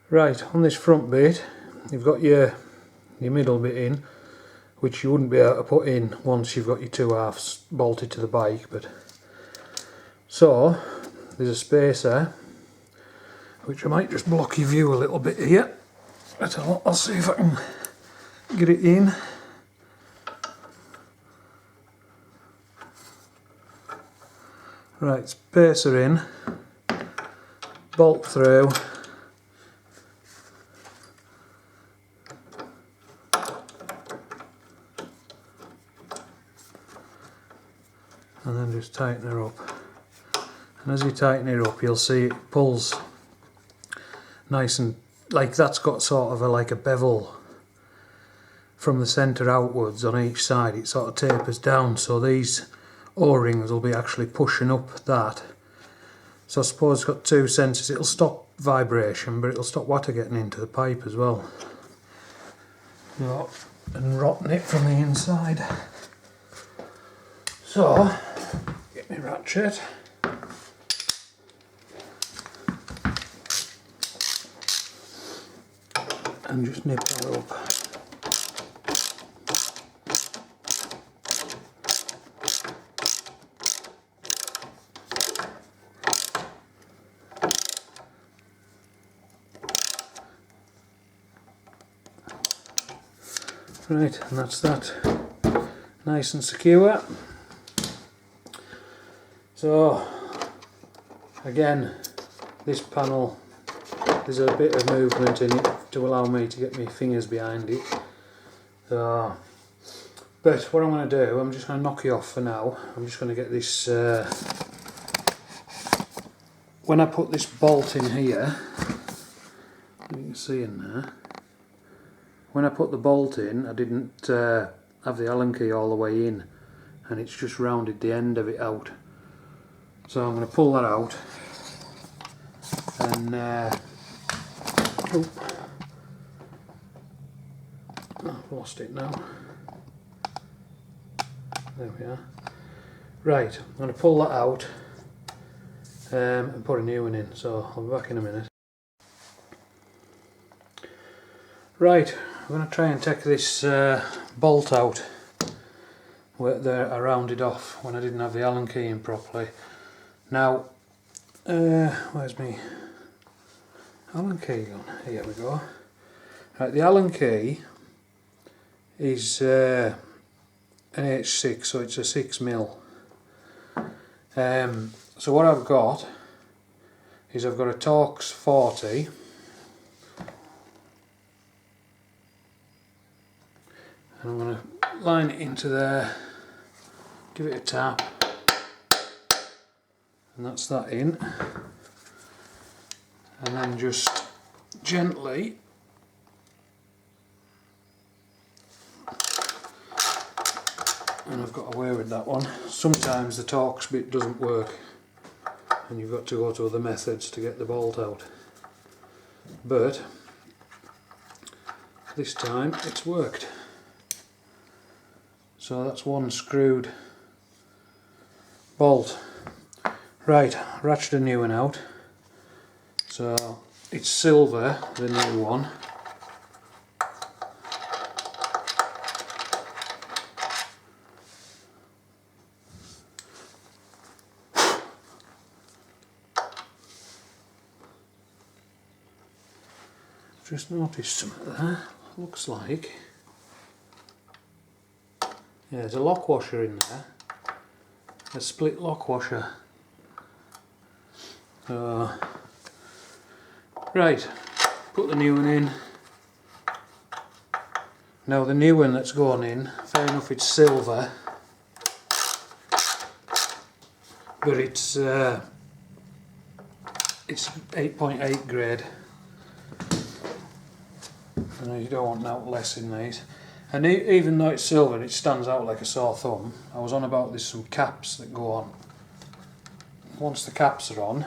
Right, on this front bit you've got your middle bit in, which you wouldn't be able to put in once you've got your two halves bolted to the bike. But so there's a spacer which I might just block your view a little bit here, but I'll see if I can get it in. Right, spacer in, bolt through, and then just tighten her up. And as you tighten it up, you'll see it pulls nice and, like, that's got sort of like a bevel from the centre outwards on each side. It sort of tapers down, so these O-rings will be actually pushing up that. So I suppose it's got two sensors. It'll stop vibration, but it'll stop water getting into the pipe as well. No, and rotting it from the inside. So, get my ratchet. And just nip that up. Right, and that's that. Nice and secure. So, again, this panel, there's a bit of movement in it to allow me to get my fingers behind it. So, but what I'm going to do, I'm just going to knock it off for now. I'm just going to get this, when I put this bolt in here, you can see in there, when I put the bolt in, I didn't have the Allen key all the way in, and it's just rounded the end of it out. So I'm going to pull that out, and I've lost it now. There we are. Right, I'm going to pull that out and put a new one in, so I'll be back in a minute. Right, I'm going to try and take this bolt out where I rounded off when I didn't have the Allen key in properly. Now, where's my Allen key gone? Here we go. Right, the Allen key is an H6, so it's a 6mm. So what I've got is I've got a Torx 40. And I'm going to line it into there, give it a tap, and that's that in. And then just gently and I've got away with that one. Sometimes the Torx bit doesn't work and you've got to go to other methods to get the bolt out, but this time it's worked. So that's one screwed bolt. Right, ratchet a new one out. So it's silver, the new one. Just noticed something there. Looks like, yeah, there's a lock washer in there. A split lock washer. Right, put the new one in. Now the new one that's gone in, fair enough it's silver, but it's 8.8 grade. And you don't want no less in these. And even though it's silver, it stands out like a sore thumb. I was on about there's some caps that go on. Once the caps are on,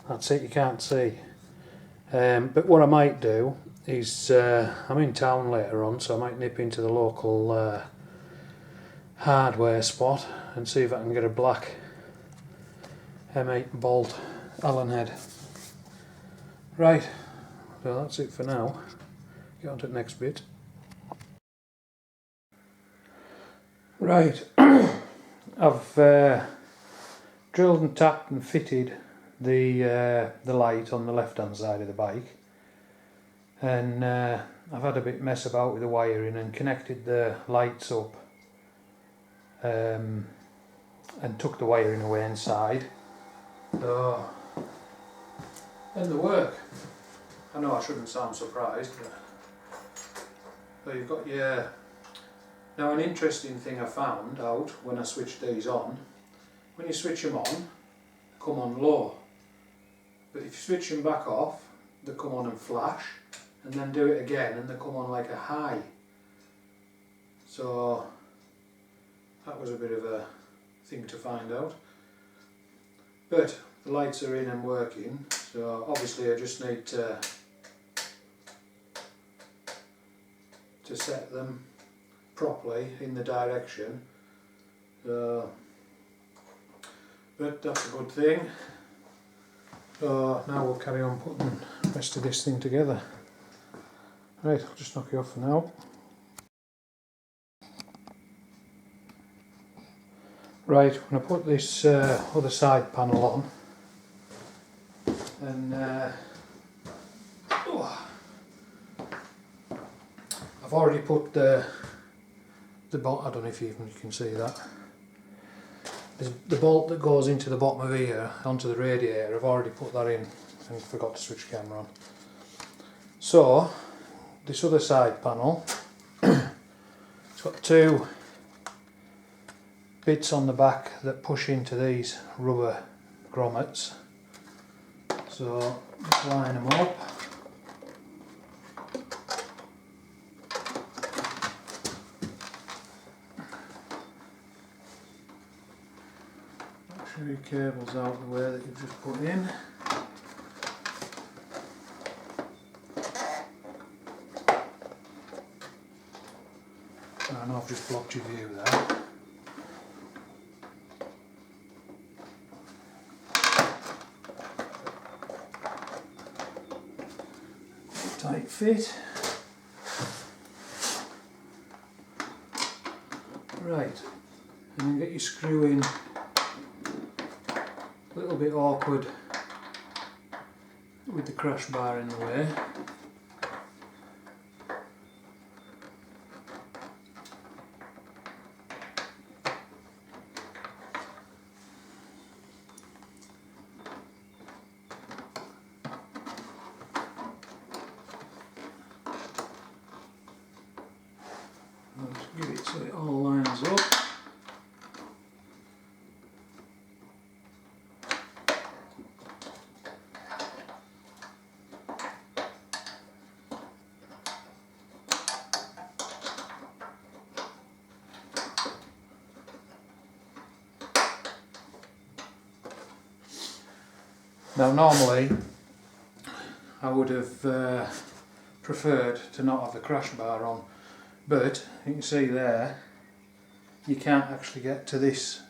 that's it, you can't see. But what I might do is, I'm in town later on, so I might nip into the local hardware spot and see if I can get a black M8 bolt Allen head. Right, So that's it for now. Get on to the next bit. Right, I've drilled and tapped and fitted the light on the left hand side of the bike, and I've had a bit mess about with the wiring and connected the lights up and took the wiring away inside. So, and the work. I know I shouldn't sound surprised, but you've got your... Now an interesting thing I found out when I switched these on, when you switch them on, they come on low, but if you switch them back off, they come on and flash, and then do it again and they come on like a high. So that was a bit of a thing to find out. But the lights are in and working, so obviously I just need to set them properly in the direction. But that's a good thing. So now we'll carry on putting the rest of this thing together. Right, I'll just knock you off for now. Right, I'm going to put this other side panel on, and I've already put the bolt. I don't know if you can see that. The bolt that goes into the bottom of here onto the radiator, I've already put that in and forgot to switch the camera on. So this other side panel, it's got two bits on the back that push into these rubber grommets. So just line them up. Make sure your cable's out the way that you've just put in. I know I've just blocked your view there. Tight fit. Right, and then get your screw in. A little bit awkward with the crash bar in the way. I'll give it so it all lines up. Now normally I would have preferred to not have the crash bar on, but you can see there you can't actually get to this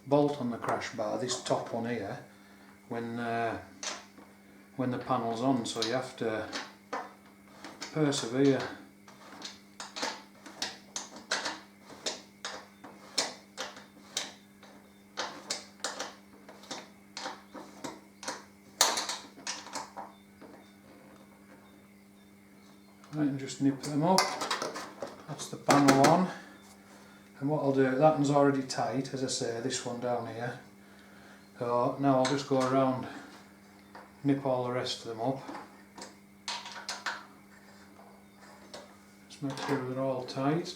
bolt on the crash bar, this top one here, when the panel's on, so you have to persevere. Right, and just nip them up. That's the panel on, and what I'll do, that one's already tight, as I say, this one down here. So now I'll just go around, nip all the rest of them up. Just make sure they're all tight.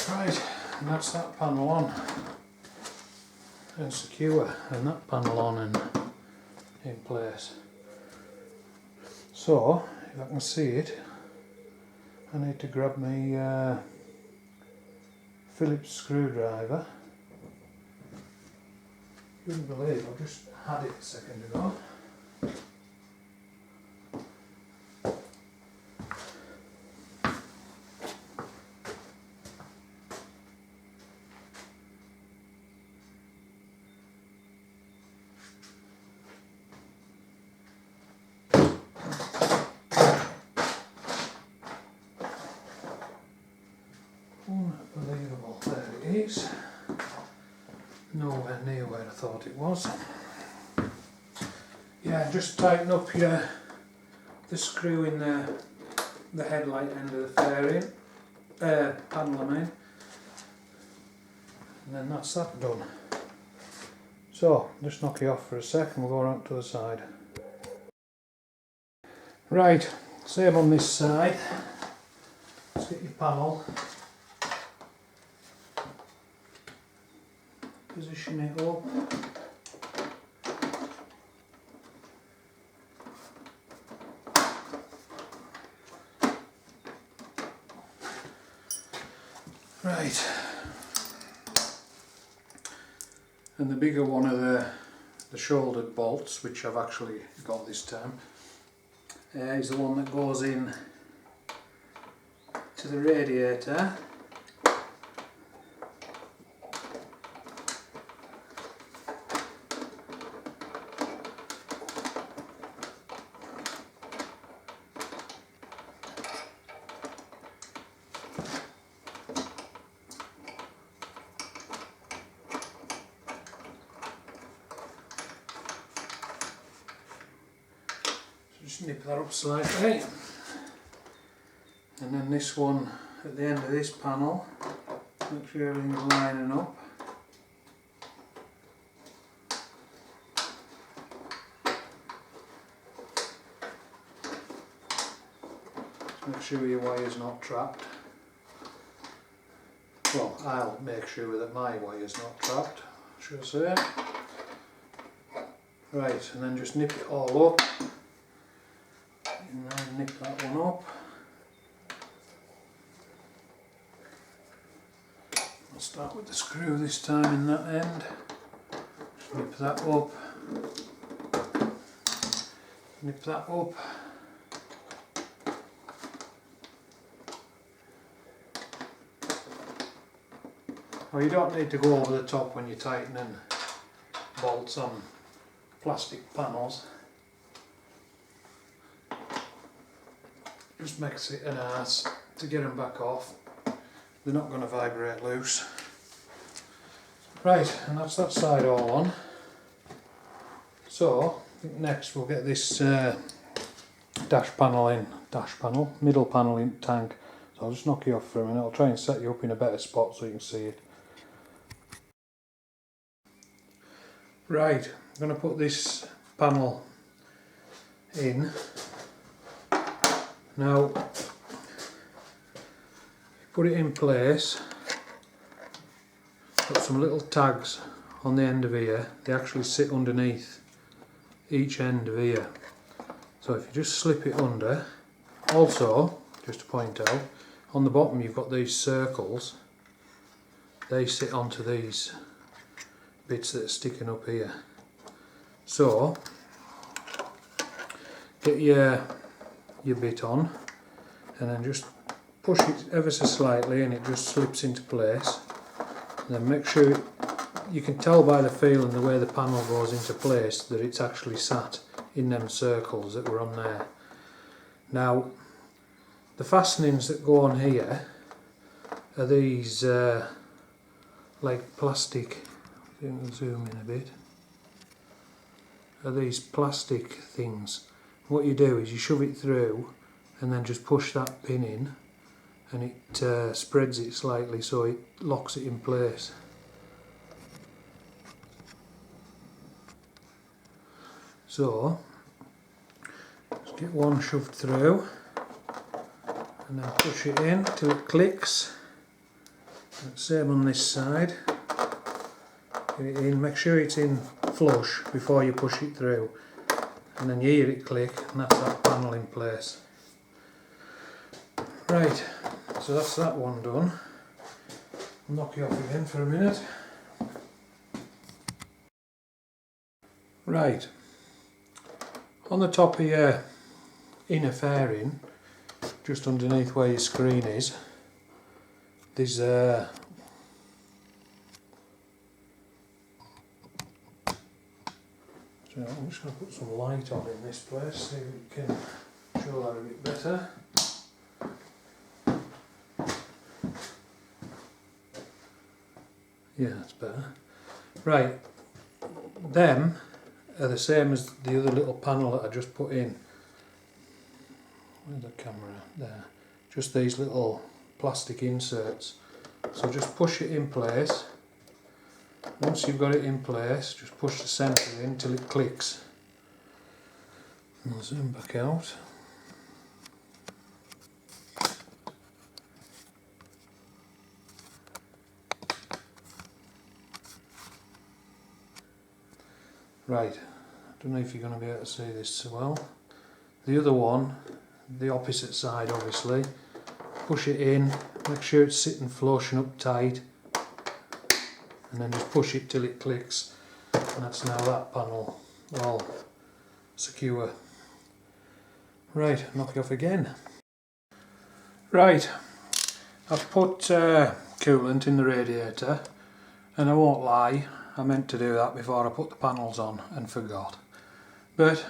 Right, and that's that panel on and secure, and that panel on and in place. So, if I can see it, I need to grab my Phillips screwdriver You wouldn't believe, I just had it a second ago. Unbelievable, there it is. Nowhere near where I thought it was. Yeah, just tighten up the screw in the headlight end of the fairing, panel I mean, and then that's that done. So, just knock it off for a sec and we'll go around to the side. Right, same on this side. Let's get your panel. Position it up. Right. And the bigger one of the shouldered bolts, which I've actually got this time, is the one that goes in to the radiator. Just nip that up slightly, and then this one at the end of this panel, make sure everything's lining up. Just make sure your wire's not trapped. Well, I'll make sure that my wire's not trapped, should I say. Right, and then just nip it all up. And then nip that one up. I'll start with the screw this time in that end. Just nip that up. Nip that up. Well, you don't need to go over the top when you're tightening bolts on plastic panels. Just makes it an arse to get them back off. They're not going to vibrate loose. Right, and that's that side all on. So, I think next we'll get this middle panel in tank. So I'll just knock you off for a minute. I'll try and set you up in a better spot so you can see it. Right, I'm going to put this panel in. Now, put it in place, got some little tags on the end of here. They actually sit underneath each end of here. So if you just slip it under, also, just to point out, on the bottom you've got these circles. They sit onto these bits that are sticking up here. So, get your bit on and then just push it ever so slightly and it just slips into place. And then make sure you can tell by the feel and the way the panel goes into place that it's actually sat in them circles that were on there. Now the fastenings that go on here are these like plastic, you can zoom in a bit, are these plastic things. What you do is you shove it through and then just push that pin in and it spreads it slightly so it locks it in place. So, just get one shoved through and then push it in till it clicks. And same on this side. Get it in, make sure it's in flush before you push it through. And then you hear it click and that's that panel in place. Right, so that's that one done. I'll knock you off again for a minute. Right, on the top of your inner fairing, just underneath where your screen is, there's so I'm just going to put some light on in this place so we can show that a bit better. Yeah, that's better. Right, them are the same as the other little panel that I just put in. Where's the camera? There. Just these little plastic inserts. So just push it in place. Once you've got it in place, just push the centre in till it clicks. And I'll zoom back out. Right, I don't know if you're going to be able to see this so well. The other one, the opposite side obviously, push it in, make sure it's sitting flush and up tight, and then just push it till it clicks, and that's now that panel all secure. Right, knock it off again. Right, I've put coolant in the radiator, and I won't lie, I meant to do that before I put the panels on and forgot. But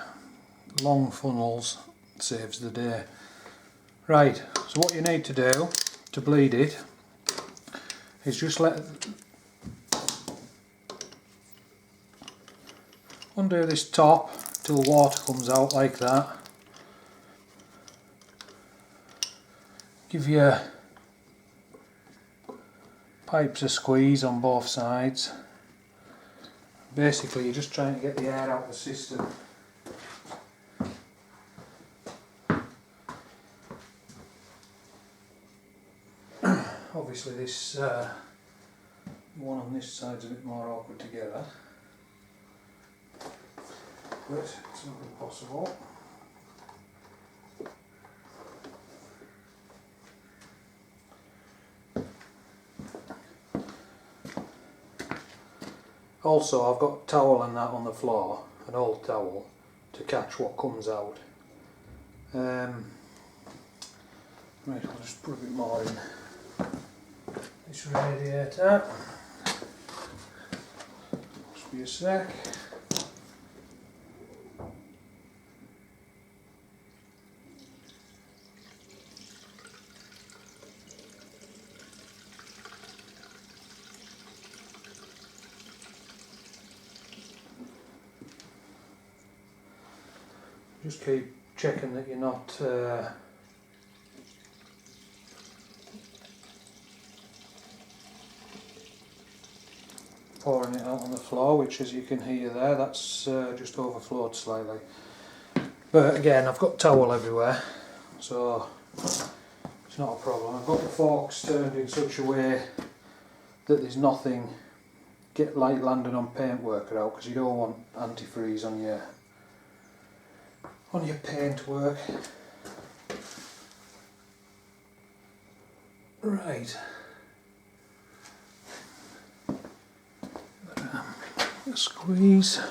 long funnels saves the day. Right, so what you need to do to bleed it is just undo this top till water comes out like that. Give your pipes a squeeze on both sides. Basically, you're just trying to get the air out of the system. Obviously, this one on this side's a bit more awkward to get at, but it's not impossible. Also, I've got a towel and that on the floor, an old towel, to catch what comes out. Right, I'll just put a bit more in this radiator. Just be a sec. Just keep checking that you're not pouring it out on the floor, which, as you can hear there, that's just overflowed slightly. But again, I've got towel everywhere, so it's not a problem. I've got the forks turned in such a way that there's nothing like landing on paintwork out, because you don't want antifreeze on your paint work. Right. A squeeze.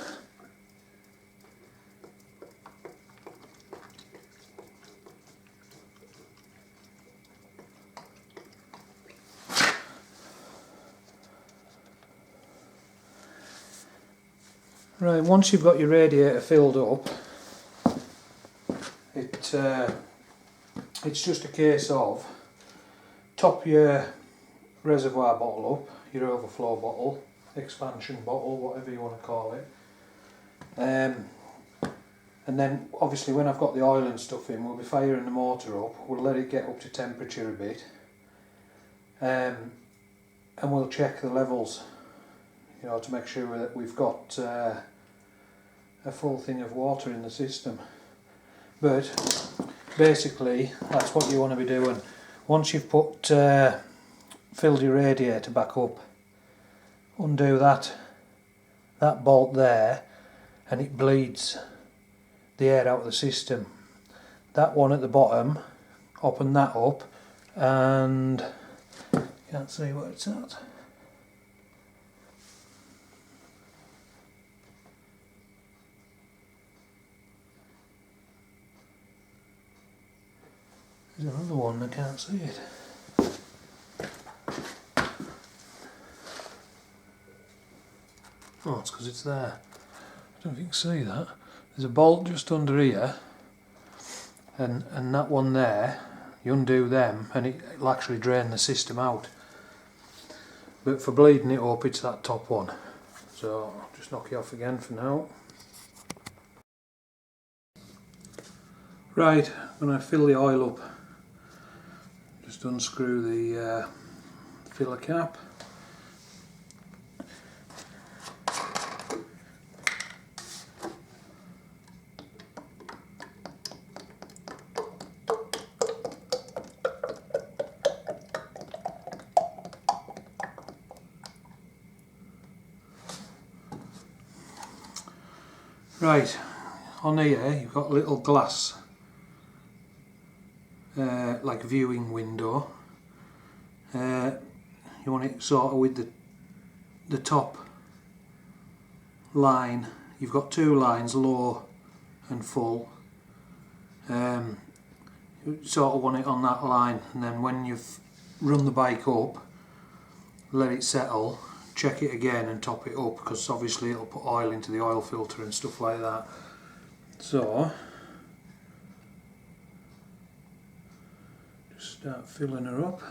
Right, once you've got your radiator filled up, it's just a case of top your reservoir bottle up, your overflow bottle, expansion bottle, whatever you want to call it, and then obviously when I've got the oil and stuff in, we'll be firing the motor up, we'll let it get up to temperature a bit, and we'll check the levels, you know, to make sure that we've got a full thing of water in the system. But basically that's what you want to be doing. Once you've filled your radiator back up, undo that bolt there, and it bleeds the air out of the system. That one at the bottom, open that up, and you can't see where it's at. There's another one, I can't see it. Oh, it's because it's there. I don't know if you can see that. There's a bolt just under here, and that one there, you undo them and it'll actually drain the system out. But for bleeding it up, it's that top one. So I'll just knock it off again for now. Right, I'm going to fill the oil up. Just unscrew the filler cap. Right, on here you've got a little glass, like a viewing window. You want it sort of with the top line. You've got two lines, low and full. You sort of want it on that line, and then when you've run the bike up, let it settle, check it again and top it up, because obviously it'll put oil into the oil filter and stuff like that. So just start filling her up.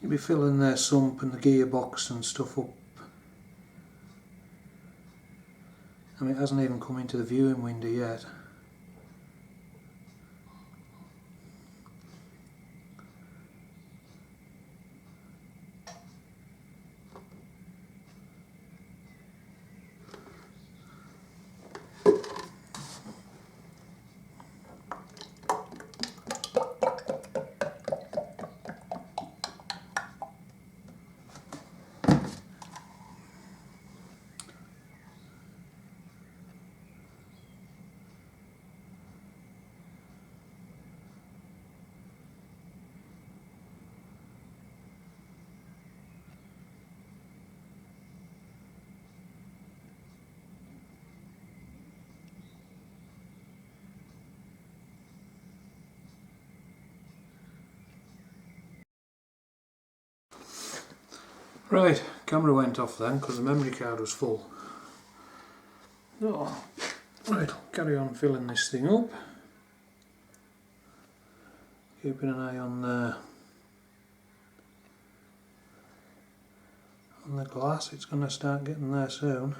You'll be filling their sump and the gearbox and stuff up. I mean, it hasn't even come into the viewing window yet. Right, camera went off then because the memory card was full. Oh, right, I'll carry on filling this thing up. Keeping an eye on the glass, it's going to start getting there soon.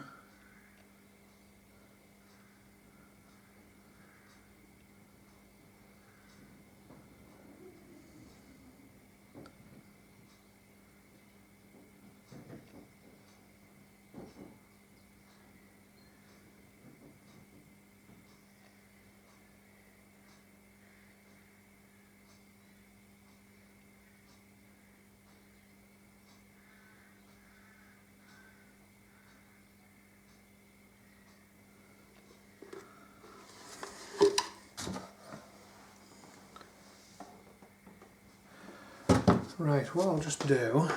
Right, what I'll just do,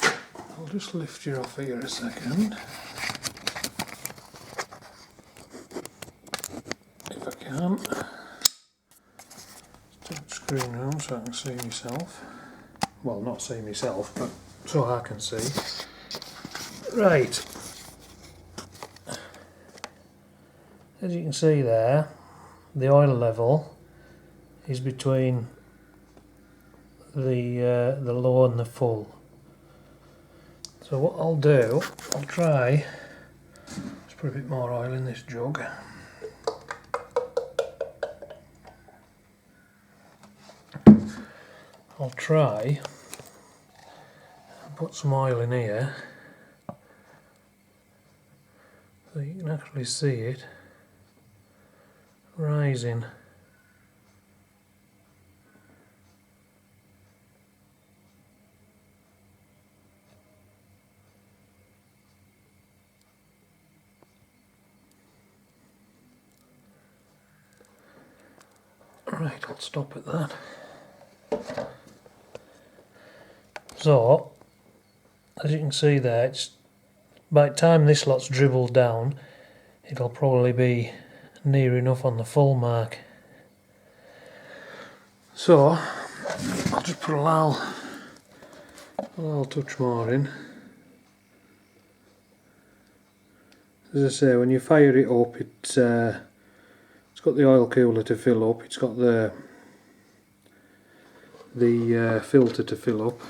I'll just lift you off here a second, if I can. Turn the screen round so I can see myself. Well, not see myself, but so I can see. Right, as you can see there, the oil level is between the low and the full. So what I'll do, I'll try, let's put a bit more oil in this jug. I'll try and put some oil in here so you can actually see it rising. Right, I'll stop at that. So, as you can see there, it's by the time this lot's dribbled down, it'll probably be near enough on the full mark. So, I'll just put a little touch more in. As I say, when you fire it up, it's got the oil cooler to fill up, it's got the filter to fill up.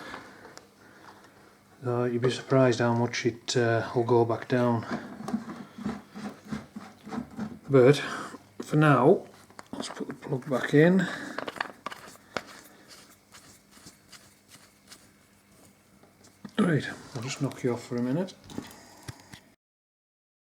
You'd be surprised how much it will go back down. But for now, let's put the plug back in. Right, I'll just knock you off for a minute.